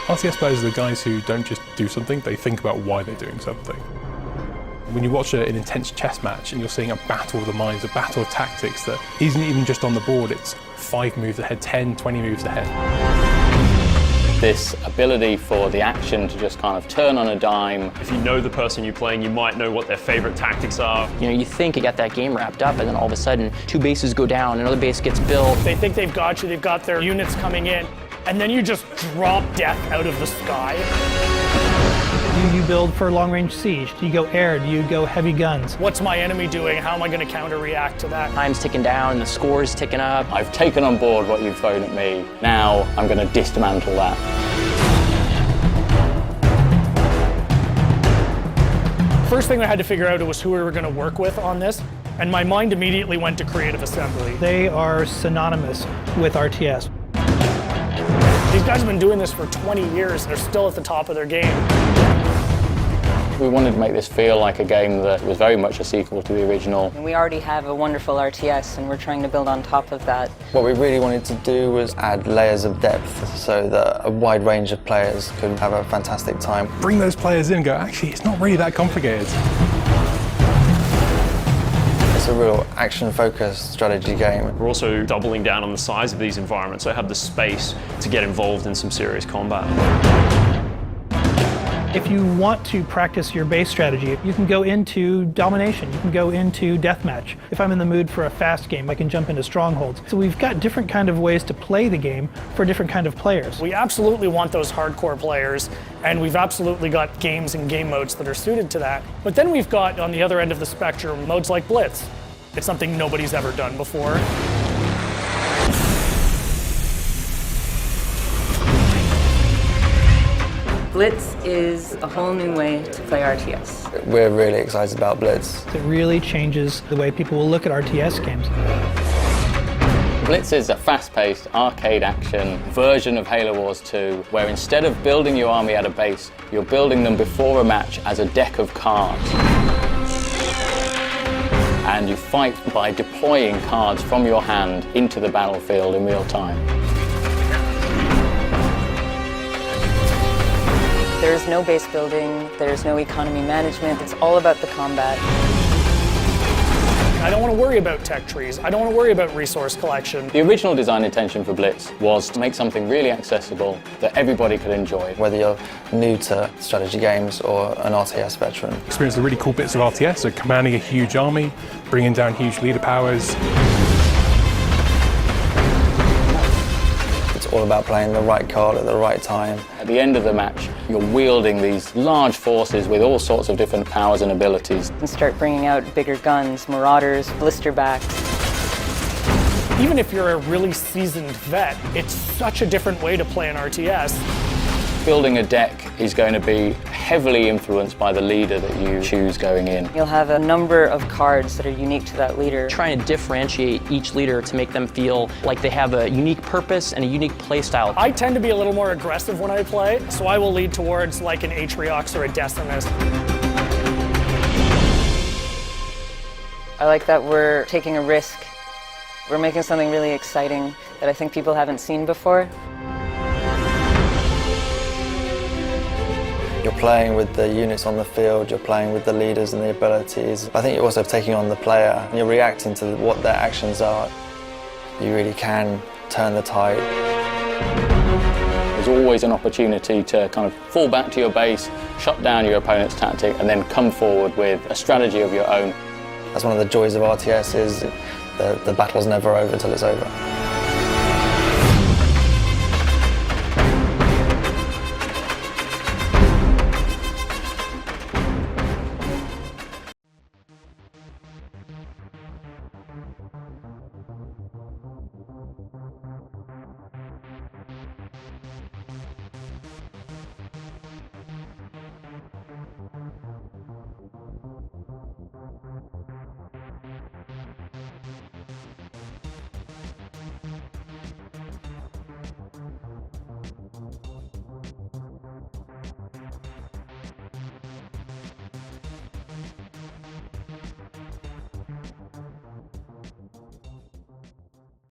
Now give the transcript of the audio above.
RTS players are the guys who don't just do something, they think about why they're doing something. When you watch an intense chess match and you're seeing a battle of the minds, a battle of tactics that isn't even just on the board, it's 5 moves ahead, 10, 20 moves ahead. This ability for the action to just kind of turn on a dime. If you know the person you're playing, you might know what their favorite tactics are. You know, you think you got that game wrapped up, and then all of a sudden, 2 bases go down, another base gets built. They think they've got you, they've got their units coming in, and then you just drop death out of the sky. Do you build for long-range siege? Do you go air? Do you go heavy guns? What's my enemy doing? How am I going to counter-react to that? Time's ticking down, the score's ticking up. I've taken on board what you've thrown at me. Now I'm going to dismantle that. First thing I had to figure out was who we were going to work with on this, and my mind immediately went to Creative Assembly. They are synonymous with RTS. These guys have been doing this for 20 years. They're still at the top of their game. We wanted to make this feel like a game that was very much a sequel to the original. We already have a wonderful RTS, and we're trying to build on top of that. What we really wanted to do was add layers of depth so that a wide range of players could have a fantastic time. Bring those players in and go, actually, it's not really that complicated. It's a real action-focused strategy game. We're also doubling down on the size of these environments, so I have the space to get involved in some serious combat. If you want to practice your base strategy, you can go into domination, you can go into deathmatch. If I'm in the mood for a fast game, I can jump into strongholds. So we've got different kind of ways to play the game for different kind of players. We absolutely want those hardcore players, and we've absolutely got games and game modes that are suited to that. But then we've got, on the other end of the spectrum, modes like Blitz. It's something nobody's ever done before. Blitz is a whole new way to play RTS. We're really excited about Blitz. It really changes the way people will look at RTS games. Blitz is a fast-paced arcade action version of Halo Wars 2, where instead of building your army at a base, you're building them before a match as a deck of cards. And you fight by deploying cards from your hand into the battlefield in real time. There's no base building, there's no economy management, it's all about the combat. I don't want to worry about tech trees. I don't want to worry about resource collection. The original design intention for Blitz was to make something really accessible that everybody could enjoy. Whether you're new to strategy games or an RTS veteran. Experience the really cool bits of RTS, so commanding a huge army, bringing down huge leader powers. It's all about playing the right card at the right time. At the end of the match, you're wielding these large forces with all sorts of different powers and abilities. And start bringing out bigger guns, marauders, blisterbacks. Even if you're a really seasoned vet, it's such a different way to play an RTS. Building a deck is going to be heavily influenced by the leader that you choose going in. You'll have a number of cards that are unique to that leader. Trying to differentiate each leader to make them feel like they have a unique purpose and a unique play style. I tend to be a little more aggressive when I play, so I will lead towards like an Atriox or a Decimus. I like that we're taking a risk. We're making something really exciting that I think people haven't seen before. You're playing with the units on the field, you're playing with the leaders and the abilities. I think you're also taking on the player, and you're reacting to what their actions are. You really can turn the tide. There's always an opportunity to kind of fall back to your base, shut down your opponent's tactic, and then come forward with a strategy of your own. That's one of the joys of RTS, is the battle's never over till it's over.